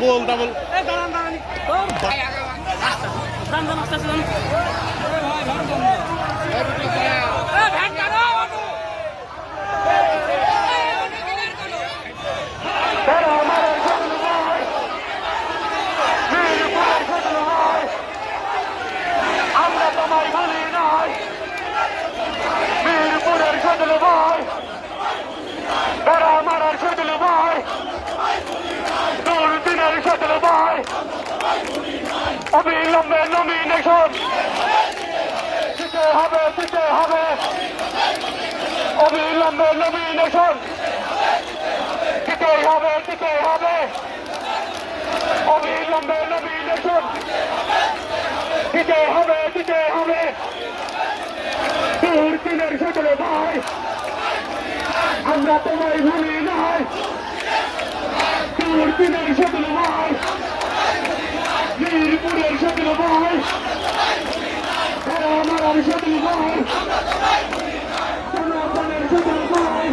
double double আমরা তোমায় ভুলি নাই মিরপুরের সজল ভাই বেড়া মারার সজল ভাই দুর্দিনের সজল ভাই অবিলম্বে নমিনেশন দিতে হবে অবিলম্বে নমিনেশন দিতে হবে অবিলম্বে নমিনেশন দিতে হবে দুর্দিনের সজল ভাই আমরা তোমায় ভুলি নাই দুর্দিনের সজল ভাই মিরপুরের সজল ভাই আমার সজল ভাই জনগণের সজল ভাই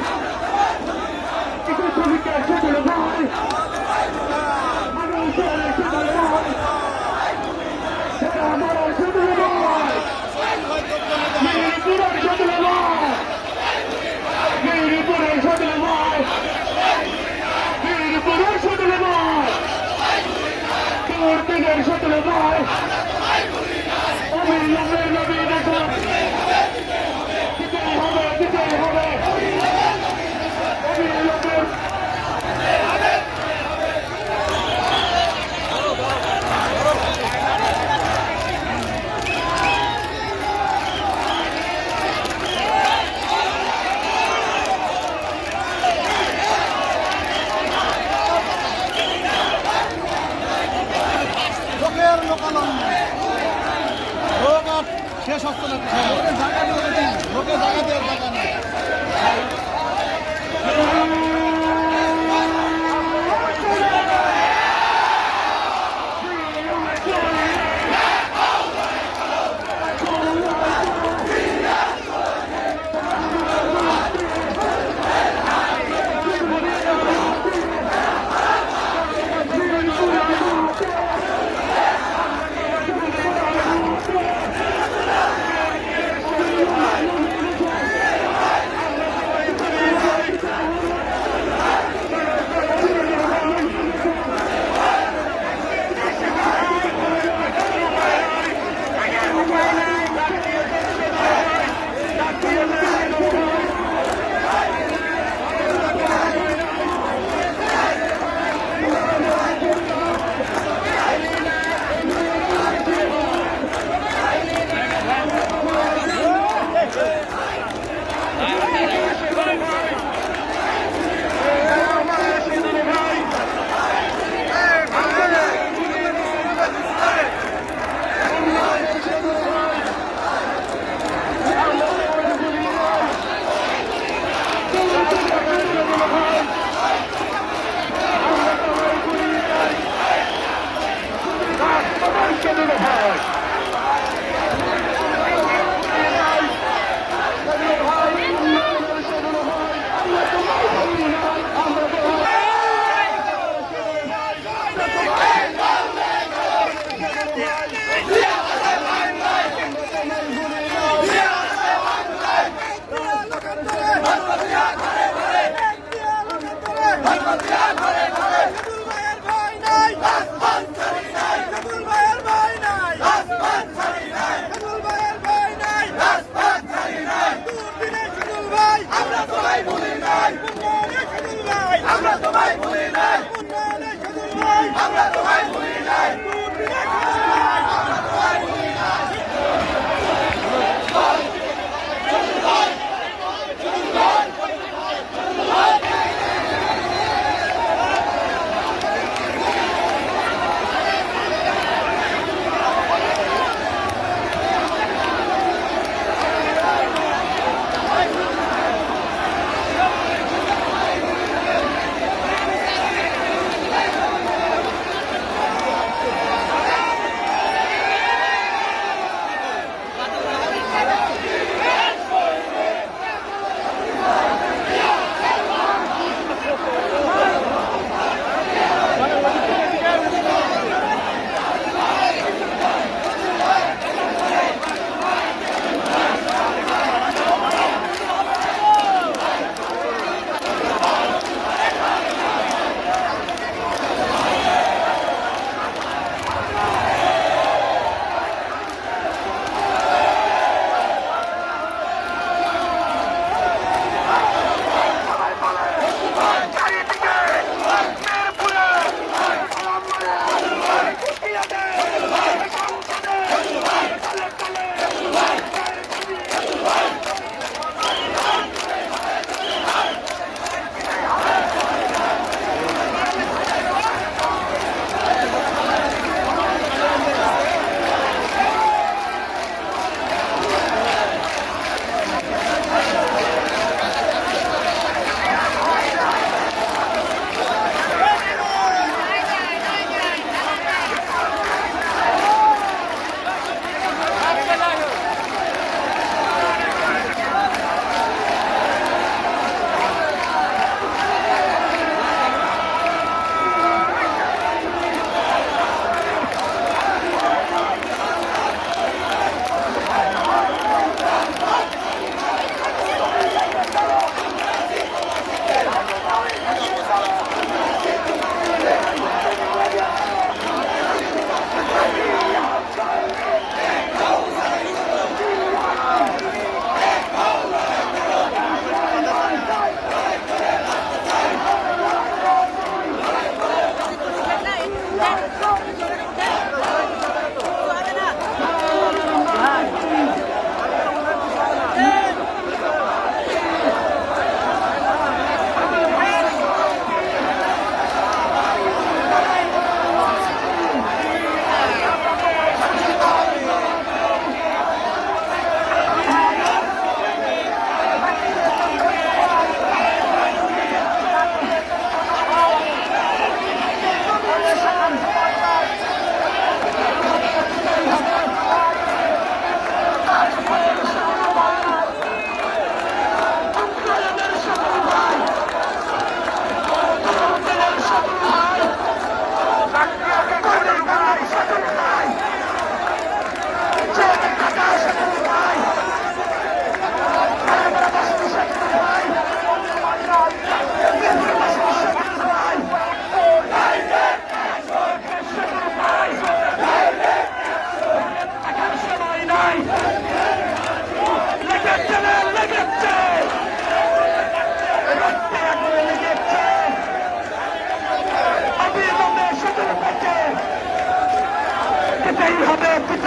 শ্রমিকের সজল ভাই মানুষের সজল ভাই আমার সজল ভাই মিরপুরের সজল ভাই মিরপুরের সজল ভাই মিরপুরের সজল ভাই দুর্দিনের সজল ভাই অবিলম্বে নমিনেশন দিতে হবে অবিলম্বে শেষ হচ্ছে না লোকে জায়গা দেওয়ার জায়গা নেই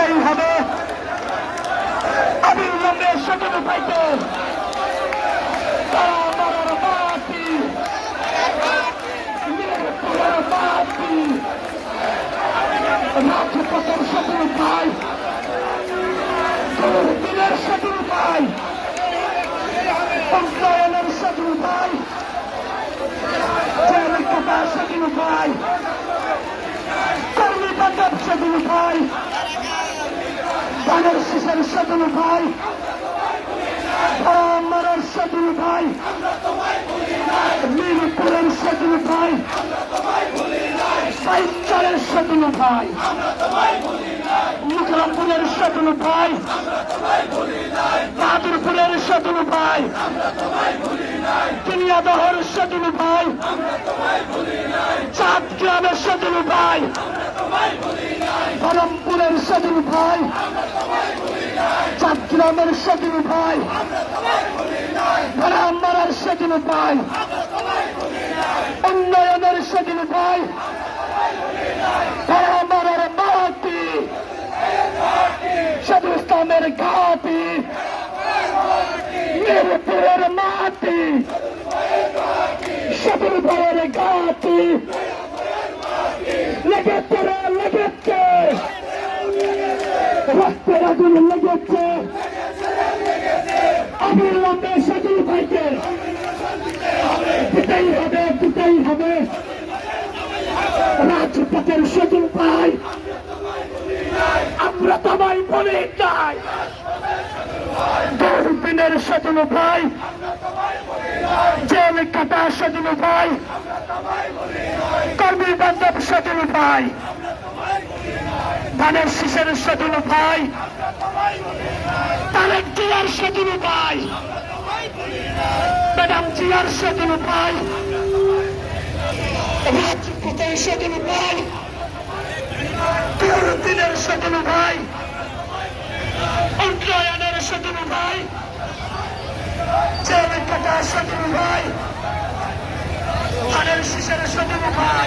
দিতেই হবে অবিলম্বে সেতুর ভাইকে তারা আমার বাতি মিরপুরের বাতি রাজপথের সেতুর ভাই দিনের সেতুর ভাই উন্নয়নের সেতুর ভাই জেলকাটা সেতুর ভাই কর্মী বান্ধব সেতুর ভাই ধানের শীষের সেতুর ভাই আমার সেতুর ভাই মিরপুরের সেতুর ভাই সাইকেলের সেতুর ভাই মুখরামপুরের সেতুর ভাই বাহাদুরপুরের সেতুর ভাই কিনিয়াদহের সেতুর ভাই চাঁদ গ্রামের সেতুর ভাই বহরমপুরের সেতুর ভাই চাঁদ গ্রামের সেতুর ভাই ভরামারার সেতুর ভাই উন্নয়নের সেতুর ভাই ভরামারার বাতি সাধু ইসলামের ঘাটি মিরপুরের মাটি সাধুর ভাইয়ের ঘাটি লেগেছে রে লেগেছে রক্তের আগুন লেগেছে অবিলম্বে সাধুর ভাইকে দিতেই হবে দিতেই হবে রাজপথের সাধুর ভাই আমরা তোমায় বলে চাই দূরবীনের সেতুল ভাই জেল কাটা সেতুল ভাই কর্মী বান্ধব সেতুল ভাই ধানের শীষের সেতুল ভাই তারেক জিয়ার সেতুল ভাই ম্যাডাম জিয়ার সেতুল ভাই রাজপথের সেতুল ভাই দূরবীনের সেতুল ভাই উন্নয়নের সেতুল ভাই জেল কাটা সেতুল ভাই ধানের শীষের সেতুল ভাই